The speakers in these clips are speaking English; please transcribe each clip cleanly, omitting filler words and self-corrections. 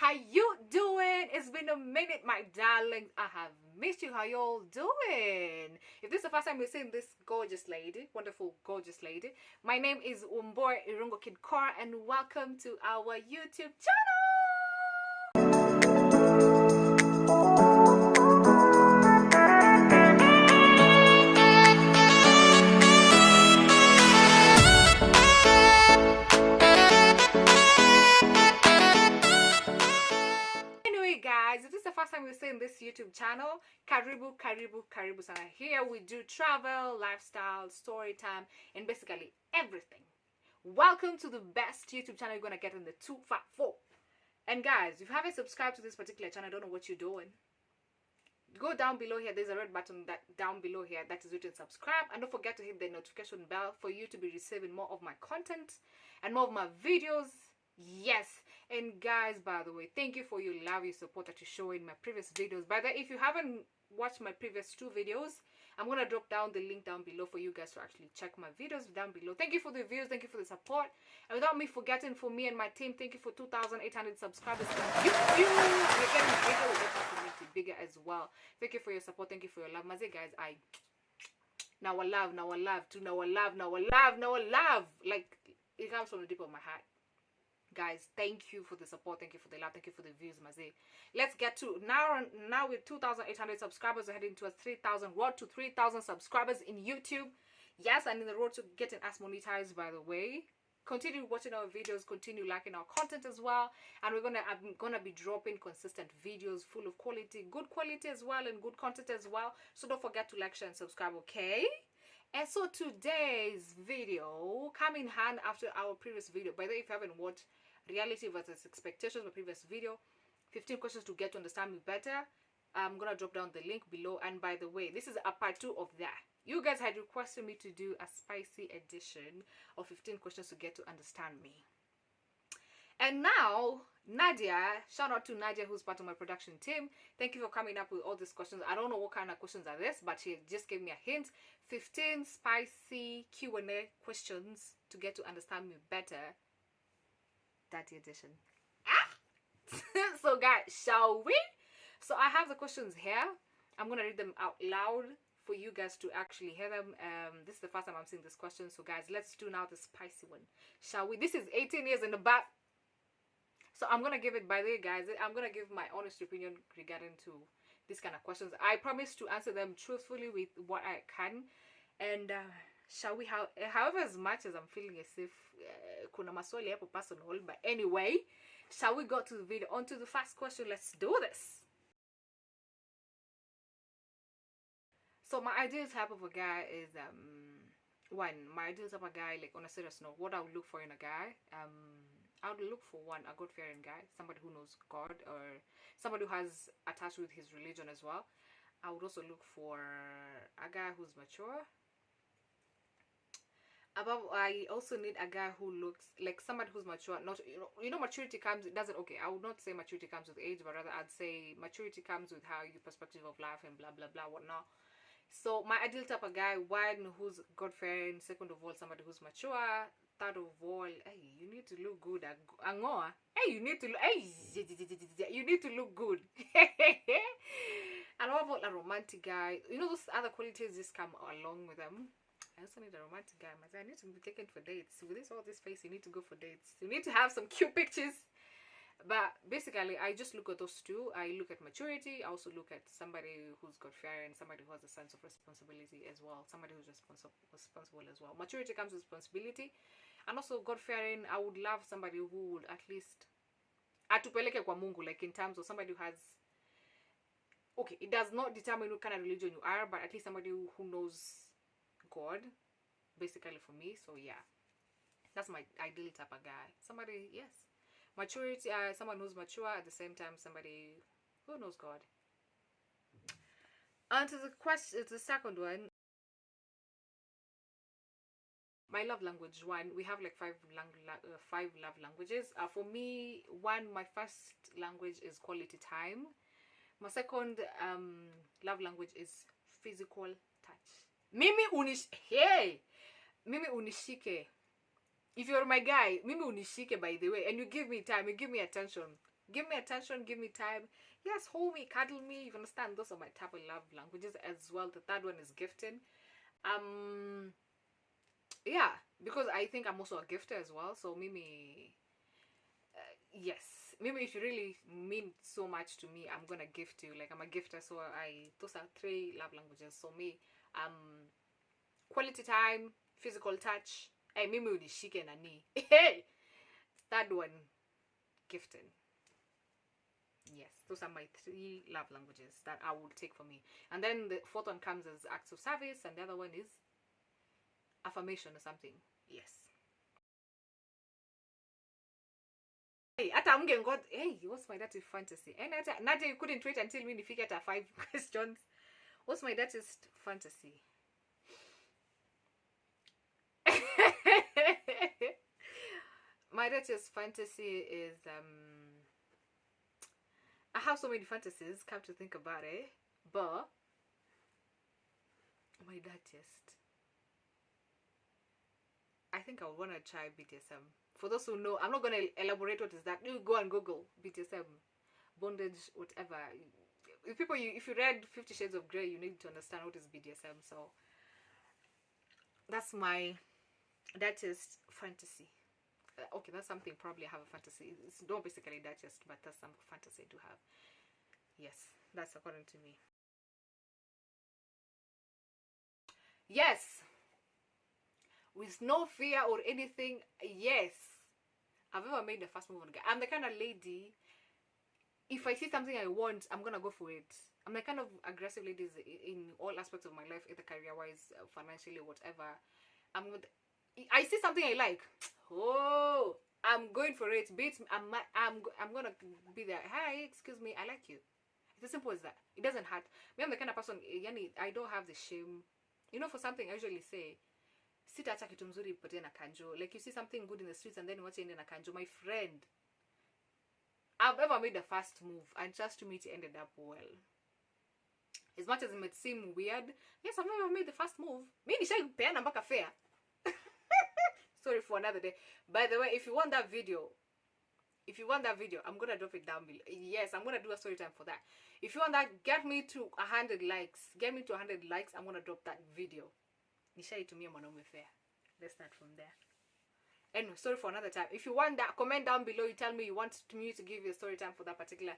How you doing? It's been a minute, my darlings. I have missed you. How you all doing? If this is the first time you're seeing this gorgeous lady, wonderful gorgeous lady, my name is WambuiKidkora, and welcome to our YouTube channel. Guys, if this is the first time we're seeing this YouTube channel, karibu sana. Here we do travel, lifestyle, story time, and basically everything. Welcome to the best YouTube channel you're gonna get in the 254. And guys, if you haven't subscribed to this particular channel, I don't know what you're doing. Go down below here. There's a red button that down below here that is written subscribe, and don't forget to hit the notification bell for you to be receiving more of my content and more of my videos. Yes. And guys, by the way, thank you for your love, your support that you show in my previous videos. By the way, if you haven't watched my previous 2 videos, I'm gonna drop down the link down below for you guys to actually check my videos down below. Thank you for the views, thank you for the support, and without me forgetting, for me and my team, thank you for 2,800 subscribers on YouTube. We're getting bigger, we're getting community bigger as well. Thank you for your support, thank you for your love. Maze guys, now I love like it comes from the deep of my heart. Guys, thank you for the support, thank you for the love, thank you for the views, Maze. Let's get to now with 2,800 subscribers, we're heading to a 3,000 road to 3,000 subscribers in YouTube. Yes, and in the road to getting us monetized, by the way. Continue watching our videos, continue liking our content as well, and I'm gonna be dropping consistent videos full of quality, good quality as well, and good content as well. So don't forget to like, share, and subscribe, okay? And so today's video come in hand after our previous video. By the way, if you haven't watched reality versus expectations, my previous video, 15 questions to get to understand me better, I'm gonna drop down the link below. And by the way, this is a part 2 of that. You guys had requested me to do a spicy edition of 15 questions to get to understand me. And now Nadia, shout out to Nadia, who's part of my production team. Thank you for coming up with all these questions. I don't know what kind of questions are this, but she just gave me a hint. 15 spicy Q&A questions to get to understand me better. That edition. So guys, shall we? So I have the questions here. I'm gonna read them out loud for you guys to actually hear them. This is the first time I'm seeing this question, so guys, let's do now the spicy one, shall we? This is 18 years in the back, so I'm gonna give it, by the way guys, I'm gonna give my honest opinion regarding to these kind of questions. I promise to answer them truthfully with what I can. And shall we, however, as much as I'm feeling as if kuna maswali hapo personal, but anyway, shall we go to the video? On to the first question. Let's do this. So my ideal type of a guy is my ideal type of guy, like on a serious note, what I would look for in a guy, I would look for a God-fearing guy, somebody who knows God, or somebody who has attached with his religion as well. I would also look for a guy who's mature. I also need a guy who looks like somebody who's mature. Not you know maturity comes, it doesn't, okay, I would not say maturity comes with age, but rather I'd say maturity comes with how your perspective of life and blah blah blah whatnot. So my ideal type of guy, one who's God-fearing, second of all somebody who's mature, third of all, hey, you need to look good. Hey, you need to look good. And above all, a romantic guy. You know, those other qualities just come along with them. I also need a romantic guy. I need to be taken for dates. With all this face, you need to go for dates. You need to have some cute pictures. But basically, I just look at those two. I look at maturity. I also look at somebody who's God-fearing, somebody who has a sense of responsibility as well. Somebody who's responsible as well. Maturity comes with responsibility. And also God-fearing, I would love somebody who would at least atupeleke kwa Mungu, like in terms of somebody who has, okay, it does not determine what kind of religion you are, but at least somebody who knows God, basically, for me. So yeah, that's my ideal type of guy. Somebody, yes, maturity, someone who's mature, at the same time somebody who knows God. And to the question, the second one, my love language. One, we have like 5 love languages. For me, my first language is quality time. My second love language is physical touch. Mimi unishike. If you're my guy, mimi unishike, by the way, and you give me time, you give me attention. Give me attention, give me time. Yes, hold me, cuddle me. You understand? Those are my type of love languages as well. The third one is gifting. Yeah, because I think I'm also a gifter as well. So Mimi, yes, Mimi, if you really mean so much to me, I'm gonna gift you. Like I'm a gifter, so those are three love languages. So me, quality time, physical touch. Hey, Mimi with the chicken and knee. Hey, third one, gifting. Yes, those are my three love languages that I would take for me. And then the fourth one comes as acts of service, and the other one is affirmation or something. Yes. Hey, hey, what's my dirty fantasy? And Nadia, you couldn't wait until we figured out 5 questions. What's my dirtiest fantasy? My dirtiest fantasy is I have so many fantasies, come to think about it, but my dirtiest, I think I would want to try BDSM. For those who know, I'm not going to elaborate what is that. You go and Google BDSM, bondage, whatever. If you read 50 Shades of Grey, you need to understand what is BDSM. So that's my dirtiest fantasy. Okay, that's something probably I have a fantasy. It's not basically digest, but that's some fantasy I do have. Yes, that's according to me. Yes, with no fear or anything. Yes, I've ever made the first move on a guy. I'm the kind of lady, if I see something I want, I'm gonna go for it. I'm the kind of aggressive lady in all aspects of my life, either career-wise, financially, whatever. I see something I like. Oh, I'm going for it. I'm gonna be there. Hi, excuse me, I like you. It's as simple as that. It doesn't hurt. Me, I'm the kind of person, yani, I don't have the shame. You know, for something I usually say, sitaacha kitu mzuri ipotea na kanjo. Like you see something good in the streets and then watch it in a kanjo. My friend, I've ever made the first move and just to me it ended up well. As much as it might seem weird, yes, I've ever made the first move. Me nishapeana mpaka fair. Sorry for another day. By the way, if you want that video, I'm gonna drop it down below. Yes, I'm gonna do a story time for that. If you want that, get me to 100 likes. I'm gonna drop that video. Nishai to me mwanaume fair. Let's start from there. Anyway, sorry for another time. If you want that, comment down below. You tell me you want me to give you a story time for that particular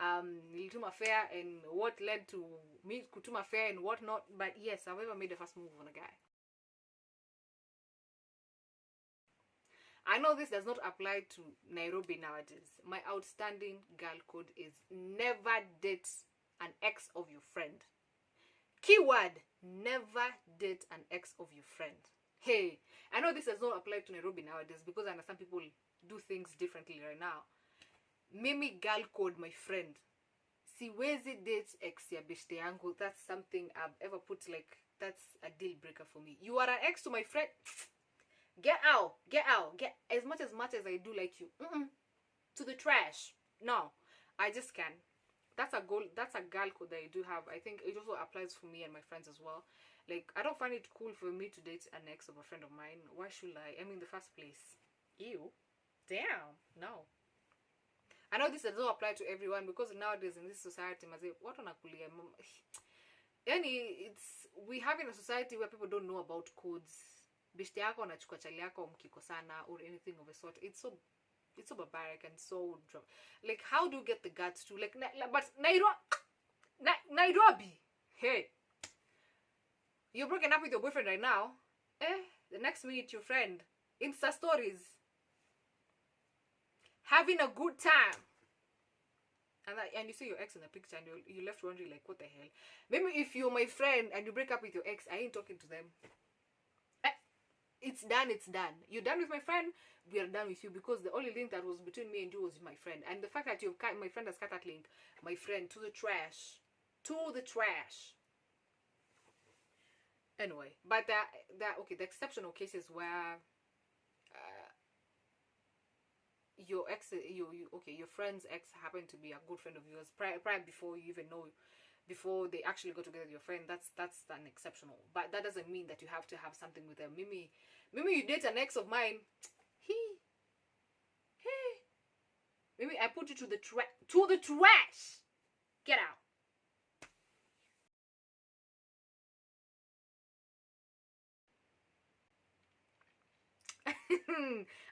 Nilituma fair and what led to me kutuma fair and what not. But yes, I've ever made the first move on a guy. I know this does not apply to Nairobi nowadays. My outstanding girl code is never date an ex of your friend. Keyword, never date an ex of your friend. Hey, I know this does not apply to Nairobi nowadays because I understand people do things differently right now. Mimi girl code, my friend. Siwezi date ex ya beshte yangu. That's something I've ever put like, that's a deal breaker for me. You are an ex to my friend. Get out. As much as I do like you, to the trash. No, I just can't. That's a goal. That's a girl code that I do have. I think it also applies for me and my friends as well. Like, I don't find it cool for me to date an ex of a friend of mine. Why should I? I mean, in the first place. Ew. Damn. No. I know this does not apply to everyone because nowadays in this society, what on a kulia? We have in a society where people don't know about codes. Bishte yako anachukua chali yako mkikosana or anything of a sort. It's so barbaric and so like, how do you get the guts to like but Nairobi, hey, you're broken up with your boyfriend right now, the next minute your friend Insta stories having a good time, and you see your ex in the picture and you left wondering like, what the hell? Maybe if you're my friend and you break up with your ex, I ain't talking to them. It's done. You're done with my friend, we are done with you, because the only link that was between me and you was with my friend. And the fact that my friend has cut that link, my friend, to the trash. Anyway, but the exceptional cases where your ex, your friend's ex happened to be a good friend of yours prior before you even know, before they actually go together with your friend, that's an exceptional. But that doesn't mean that you have to have something with them. Mimi, you date an ex of mine. Mimi, Maybe I put you to the trash. Get out.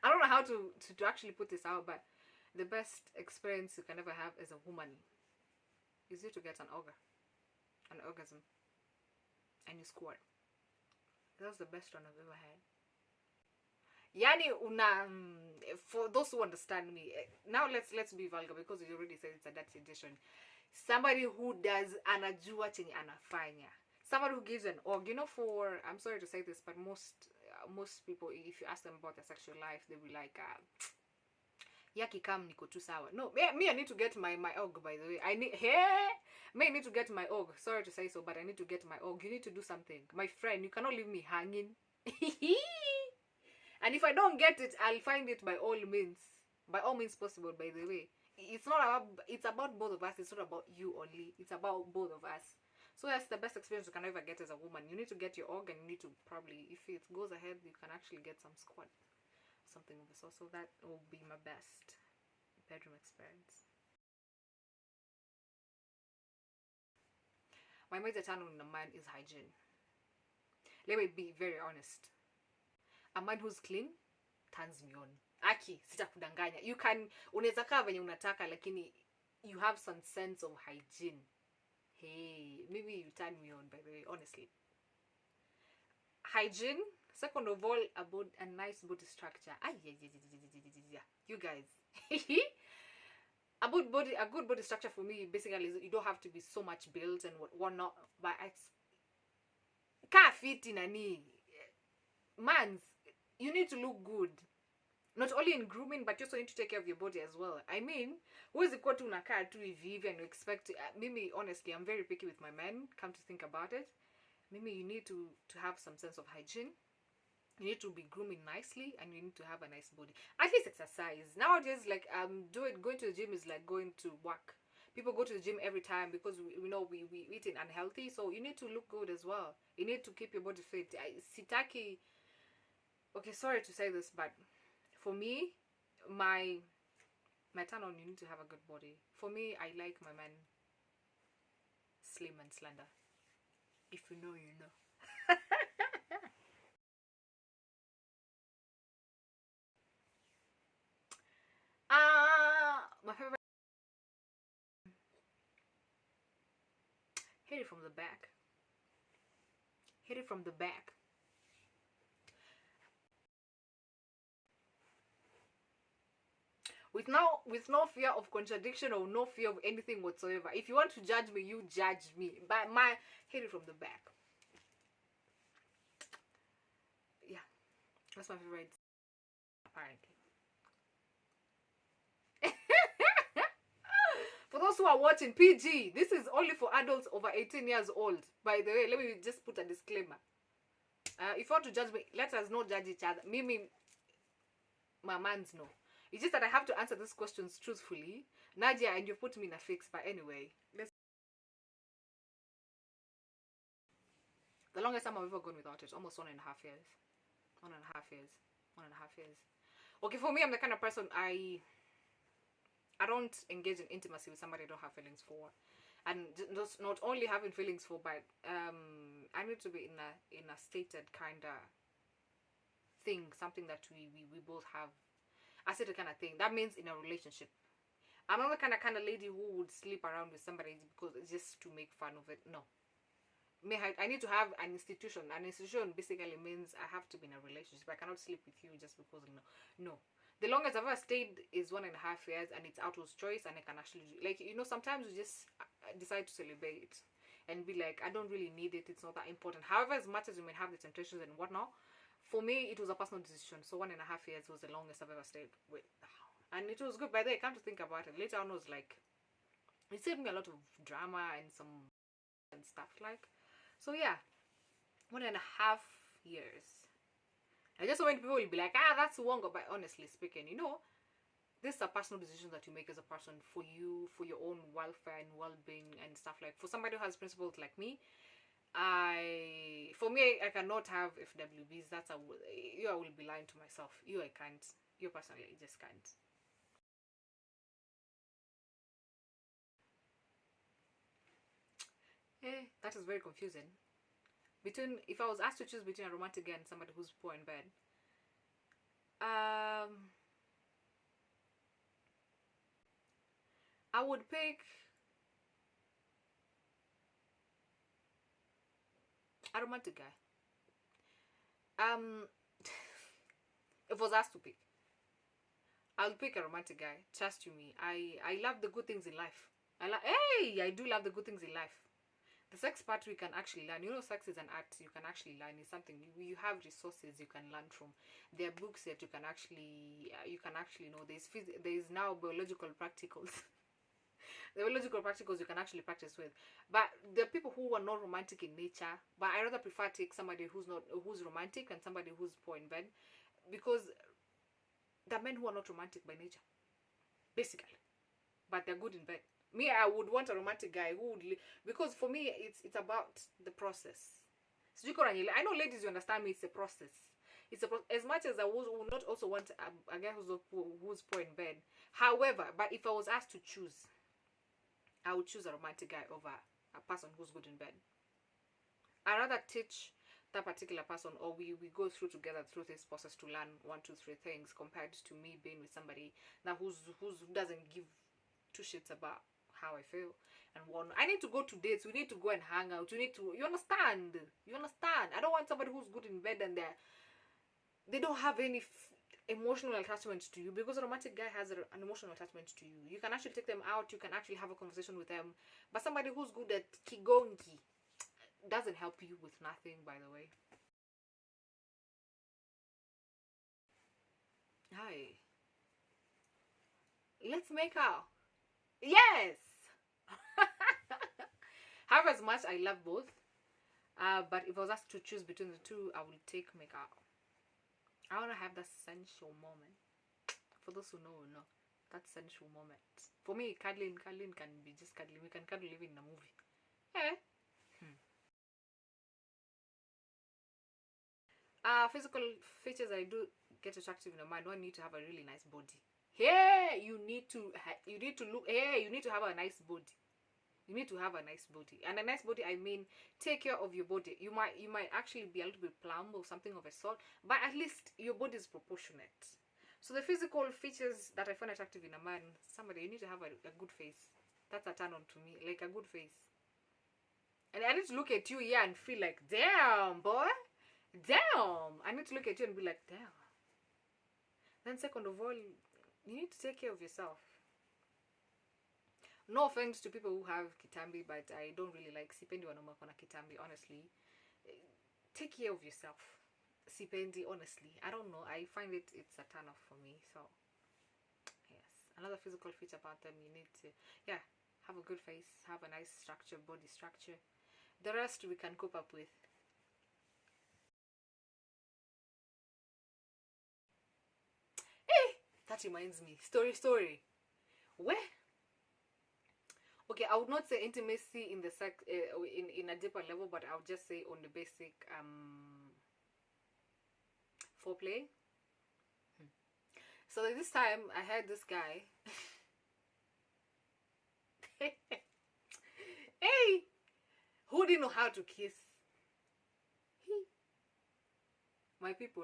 I don't know how to actually put this out, but the best experience you can ever have as a woman is you to get an orgasm, and you squirt. That's the best one I've ever had. Yani for those who understand me, now let's be vulgar because you already said it's a dirty edition. Somebody who does anajua chenye anafanya. Somebody who gives an org, for, I'm sorry to say this, but most people, if you ask them about their sexual life, they'll be like, yaki kam niko tu sawa. No, me I need to get my org, by the way. I need to get my org. Sorry to say so, but I need to get my org. You need to do something. My friend, you cannot leave me hanging. And if I don't get it, I'll find it by all means. By all means possible, by the way. It's about both of us. It's not about you only. It's about both of us. So that's the best experience you can ever get as a woman. You need to get your organ. You need to probably, if it goes ahead, you can actually get some squat. Something of the sort. So that will be my best bedroom experience. My major turn on a man is hygiene. Let me be very honest. A man who's clean turns me on. Aki, sitakudanganya. You can, unaweza kaa venye unataka, lakini you have some sense of hygiene. Hey, maybe you turn me on, by the way, honestly. Hygiene. Second of all, about a nice body structure. You guys. A good body structure for me, basically, is you don't have to be so much built and whatnot. But it's ka fit in ani. Mans, you need to look good. Not only in grooming, but you also need to take care of your body as well. I mean, huwezi kuwa tu unakaa tu hivi and expect mimi, honestly, I'm very picky with my men, come to think about it. Maybe you need to have some sense of hygiene. You need to be grooming nicely, and you need to have a nice body. At least exercise. Nowadays, like going to the gym is like going to work. People go to the gym every time because we know we eating unhealthy, so you need to look good as well. You need to keep your body fit. Sitaki. Okay, sorry to say this, but for me, my turn on, you need to have a good body. For me, I like my man slim and slender. If you know, you know. My favorite. Hit it from the back. Hit it from the back. With no fear of contradiction or no fear of anything whatsoever. If you want to judge me, you judge me. But hit it from the back. Yeah, that's my favorite. Apparently. For those who are watching, PG, this is only for adults over 18 years old. By the way, let me just put a disclaimer. If you want to judge me, let us not judge each other. Me, my man's no. It's just that I have to answer these questions truthfully. Nadia, and you put me in a fix. But anyway, the longest time I've ever gone without it, almost 1.5 years. 1.5 years. 1.5 years. Okay, for me, I'm the kind of person I don't engage in intimacy with somebody I don't have feelings for, and just not only having feelings for, but I need to be in a stated kind of thing, something that we both have. I said the kind of thing that means in a relationship. I'm not the kind of lady who would sleep around with somebody because it's just to make fun of it. No, I need to have an institution. An institution basically means I have to be in a relationship. I cannot sleep with you just because no. The longest I've ever stayed is 1.5 years, and it's out of choice, and I can actually sometimes you just decide to celebrate and be like, I don't really need it, it's not that important. However, as much as you may have the temptations and whatnot, for me it was a personal decision. So 1.5 years was the longest I've ever stayed with, and it was good. By the way, I come to think about it, later on I was like, it saved me a lot of drama and some and stuff like. So yeah, 1.5 years. I just want people will be like, that's Wongo. But honestly speaking, this is a personal decision that you make as a person for you, for your own welfare and well-being and stuff like. For somebody who has principles like me, I cannot have FWBs. I will be lying to myself. I can't. You personally just can't. That is very confusing. If I was asked to choose between a romantic guy and somebody who's poor in bed, I would pick a romantic guy. If I was asked to pick, I'll pick a romantic guy. Trust you me. I love the good things in life. I do love the good things in life. The sex part we can actually learn. You know, sex is an art. You can actually learn. It's something you have resources you can learn from. There are books that you can actually know. There's now biological practicals. The biological practicals you can actually practice with. But there are people who are not romantic in nature. But I rather prefer to take somebody who's romantic and somebody who's poor in bed, because there are men who are not romantic by nature, basically, but they're good in bed. Me, I would want a romantic guy who would, because for me it's about the process. So I know, ladies, you understand me. It's a process. As much as I would not also want a guy who's poor in bed. However, but if I was asked to choose, I would choose a romantic guy over a person who's good in bed. I'd rather teach that particular person, or we go through together through this process to learn 1, 2, 3 things, compared to me being with somebody that who doesn't give two shits about how I feel. And I need to go to dates. We need to go and hang out. You understand? I don't want somebody who's good in bed and they don't have any emotional attachment to you, because a romantic guy has an emotional attachment to you. You can actually take them out. You can actually have a conversation with them. But somebody who's good at kigongi doesn't help you with nothing, by the way. Hi. Let's make out. Yes. However, as much I love both, but if I was asked to choose between the two, I would take make out. I want to have that sensual moment. For those who know, that sensual moment. For me, cuddling can be just cuddling. We can cuddle even in a movie. Yeah. Physical features I do get attractive in a man. One, need to have a really nice body. You need to look. You need to have a nice body. You need to have a nice body, and a nice body, I mean, take care of your body. You might actually be a little bit plump or something of a sort, but at least your body is proportionate. So the physical features that I find attractive in a man, you need to have a good face. That's a turn on to me, like a good face. And I need to look at you here and feel like, damn, boy. Damn. I need to look at you and be like, damn. Then second of all, you need to take care of yourself. No offense to people who have kitambi, but I don't really like sipendi wanaume kona kitambi, honestly. Take care of yourself. Sipendi, honestly. I don't know. I find it's a turn off for me. So yes. Another physical feature about them, you need to have a good face, have a nice structure, body structure. The rest we can cope up with. Hey, that reminds me. Story. Where? Okay, I would not say intimacy in the sex in a deeper level, but I would just say on the basic foreplay. So like this time I had this guy. Hey, who didn't know how to kiss? My people.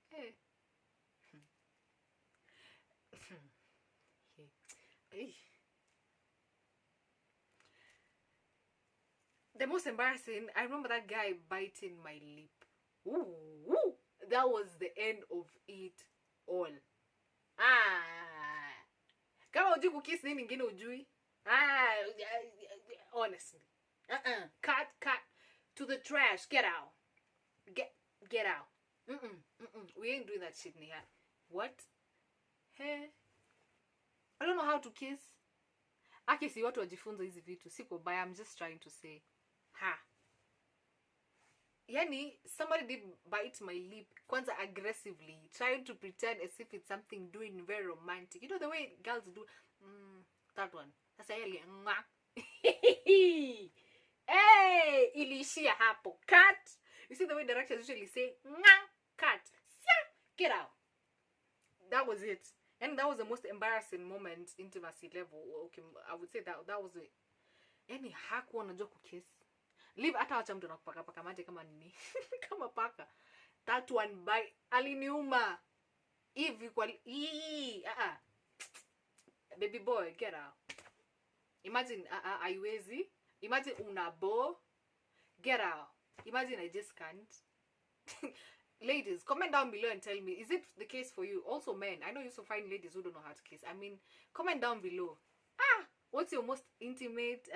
Hey. Hey. The most embarrassing, I remember that guy biting my lip. Ooh, that was the end of it all. Kama ujui kukiss nini ingine ujui? Honestly. Cut. To the trash. Get out. Get out. We ain't doing that shit, Niha. What? Hey. I don't know how to kiss. Aki si watu wajifunza hizi vitu. Siko baya, I'm just trying to say. Yani, somebody did bite my lip, kwanza aggressively, trying to pretend as if it's something doing very romantic. You know the way girls do? That one. That's a hey, ilishia hapo. Cut. You see the way directors usually say, cut. Get out. That was it. And that was the most embarrassing moment, intimacy level. Okay, I would say that was it. yani hakuwa anajua kukiss. Leave hata wacha mtu anakupaka paka mate kama nini. Kama paka. That one by aliniuma. Hivi kwa baby boy, get out. Imagine haiwezi. Imagine unabo. Get out. Imagine I just can't. Ladies, comment down below and tell me, is it the case for you? Also men, I know you also find ladies who don't know how to kiss. I mean, comment down below. What's your most intimate,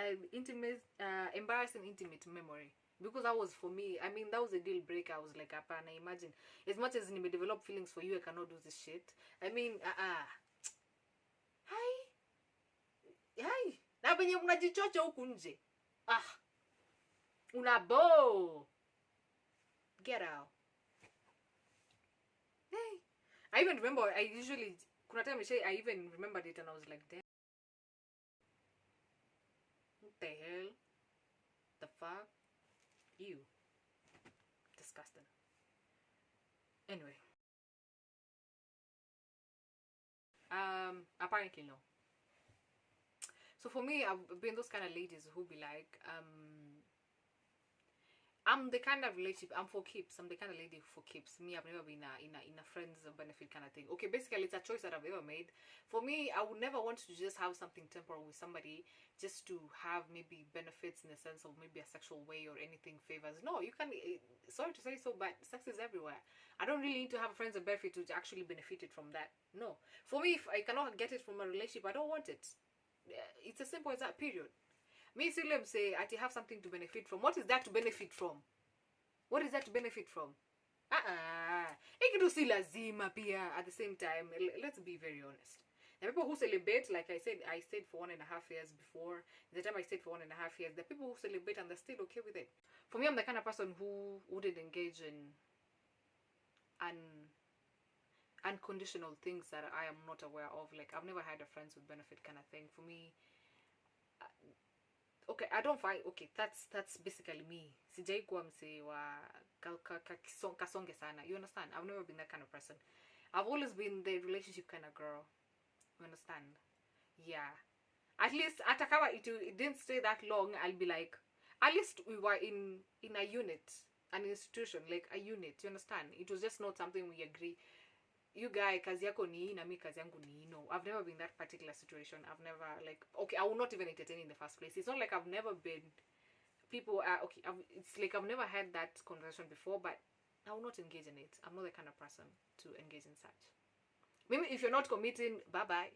embarrassing intimate memory? Because that was for me. I mean, that was a deal breaker. I was like, apana, imagine. As much as you may develop feelings for you, I cannot do this shit. I mean, Hi. Na venye unajichocha huku nje. Unabo. Get out. Hey. I even remember, kuna time I even remembered it and I was like, damn. What the hell? The fuck? Ew. Disgusting. Anyway. Apparently no. So for me, I've been those kind of ladies who be like, I'm the kind of relationship, I'm for keeps. I'm the kind of lady for keeps. Me, I've never been in a friends benefit kind of thing. Okay, basically, it's a choice that I've ever made. For me, I would never want to just have something temporal with somebody just to have maybe benefits in the sense of maybe a sexual way or anything favors. No, you can, sorry to say so, but sex is everywhere. I don't really need to have friends and benefit to actually benefit it from that. No. For me, if I cannot get it from a relationship, I don't want it. It's as simple as that, period. Me Silem say I have something to benefit from. What is that to benefit from? What is that to benefit from? Ikitu si lazima pia at the same time. Let's be very honest. The people who celebrate, like I stayed for 1.5 years before. The time I stayed for 1.5 years, the people who celebrate and they're still okay with it. For me, I'm the kind of person who wouldn't engage in unconditional things that I am not aware of. Like, I've never had a friends with benefit kind of thing. For me, okay, I don't find, okay, that's basically me. Sijai kuwa mse wa kasonge sana. You understand? I've never been that kind of person. I've always been the relationship kind of girl. You understand? Yeah. At least, atakawa it didn't stay that long, I'll be like, at least we were in a unit, an institution, like a unit. You understand? It was just not something we agree. You guy, kazi yako ni na mi kazi yangu ni. No, I've never been that particular situation. I've never, like, okay, I will not even entertain in the first place. It's not like I've never been, people are, okay, it's like I've never had that conversation before, but I will not engage in it. I'm not the kind of person to engage in such. Maybe if you're not committing, bye-bye.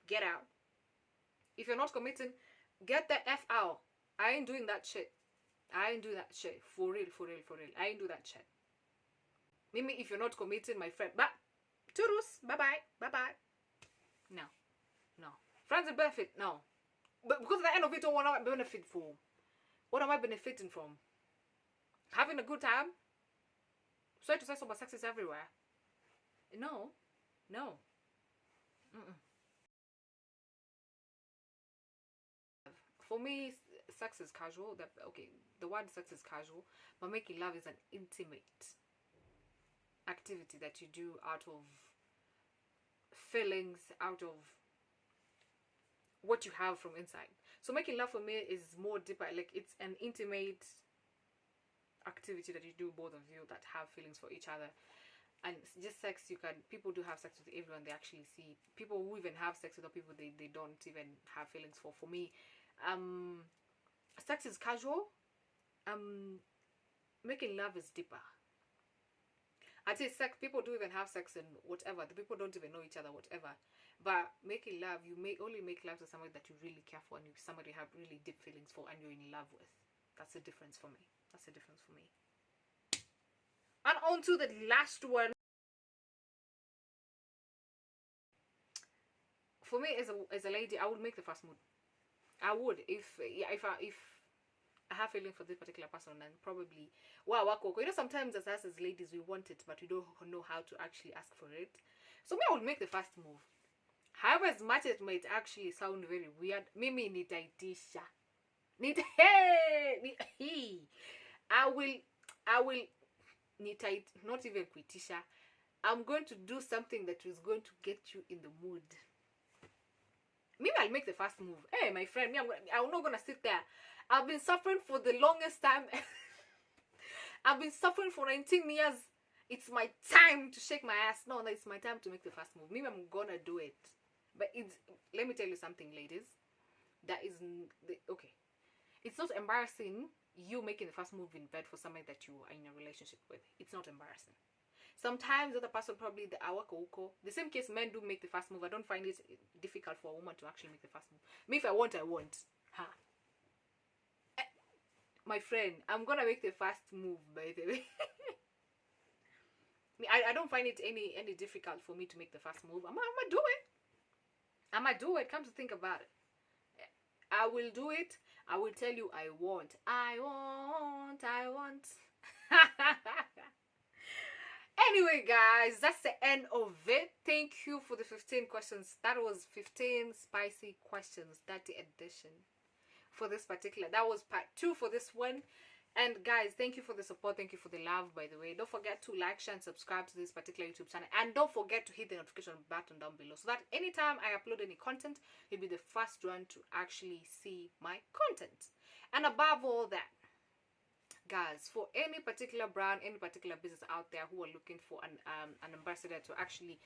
Get out. If you're not committing, get the F out. I ain't doing that shit. I ain't do that shit. For real, for real, for real. I ain't do that shit. Maybe if you're not committing, my friend, but Toodles, bye-bye, bye-bye. No, no. Friends with benefit, no. But because at the end of it, what am I benefit for? What am I benefiting from? Having a good time? Sorry to say so, but sex is everywhere. No, no. For me, sex is casual. The word sex is casual, but making love is an intimate activity that you do out of feelings, out of what you have from inside. So making love for me is more deeper, like it's an intimate activity that you do, both of you that have feelings for each other. And just sex, people do have sex with everyone they actually see. People who even have sex with other people they don't even have feelings for. For me, sex is casual. Making love is deeper. I'd say sex, people do even have sex and whatever. The people don't even know each other, whatever. But making love, you may only make love to somebody that you really care for and somebody you have really deep feelings for and you're in love with. That's the difference for me. That's the difference for me. And on to the last one. For me, as a lady, I would make the first move. I would if I have feeling for this particular person, and probably you know, sometimes as us as ladies we want it but we don't know how to actually ask for it. So me, I would make the first move. However, as much as it might actually sound very weird, mimi nitaitisha. I will not even kuitisha. I'm going to do something that is going to get you in the mood. maybe I'll make the first move. Hey, my friend, me, I'm not gonna sit there. I've been suffering for the longest time. I've been suffering for 19 years. It's my time to shake my ass. No, it's my time to make the first move. Maybe I'm gonna do it. But let me tell you something, ladies. That is okay. It's not embarrassing you making the first move in bed for somebody that you are in a relationship with. It's not embarrassing. Sometimes the other person probably the same case, men do make the first move. I don't find it difficult for a woman to actually make the first move. Me, if I want, I want. My friend, I'm gonna make the first move, by the way. I don't find it any difficult for me to make the first move. I'm gonna do it. I'm gonna do it. Come to think about it, I will do it. I will tell you I want. Anyway, guys, that's the end of it. Thank you for the 15 questions. That was 15 spicy questions, that the edition for this particular. That was part 2 for this one. And guys, thank you for the support. Thank you for the love, by the way. Don't forget to like, share, and subscribe to this particular YouTube channel. And don't forget to hit the notification button down below, so that anytime I upload any content, you'll be the first one to actually see my content. And above all that, guys, for any particular brand, any particular business out there who are looking for an ambassador to actually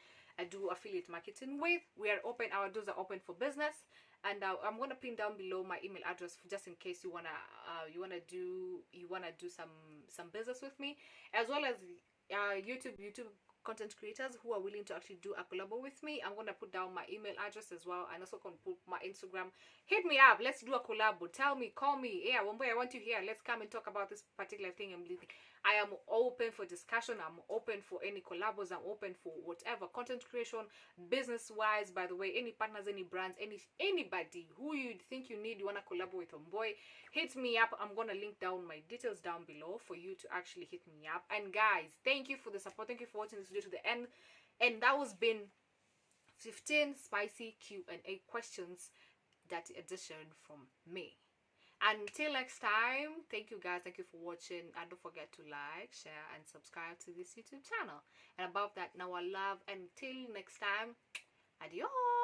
do affiliate marketing with, we are open. Our doors are open for business. And I'm gonna pin down below my email address just in case you wanna do some business with me, as well as YouTube content creators who are willing to actually do a collab with me. I'm gonna put down my email address as well, and also can put my Instagram. Hit me up. Let's do a collab. Tell me, call me. Yeah, Wambui, I want you here. Let's come and talk about this particular thing I'm leading. I am open for discussion. I'm open for any collabs. I'm open for whatever content creation, business wise. By the way, any partners, any brands, anybody who you think you need, you wanna collab with Wambui, hit me up. I'm gonna link down my details down below for you to actually hit me up. And guys, thank you for the support. Thank you for watching this video to the end. And that was been 15 spicy Q&A questions, that edition from me. Until next time, thank you guys. Thank you for watching, and don't forget to like, share, and subscribe to this YouTube channel. And above that, now I love. Until next time, adios.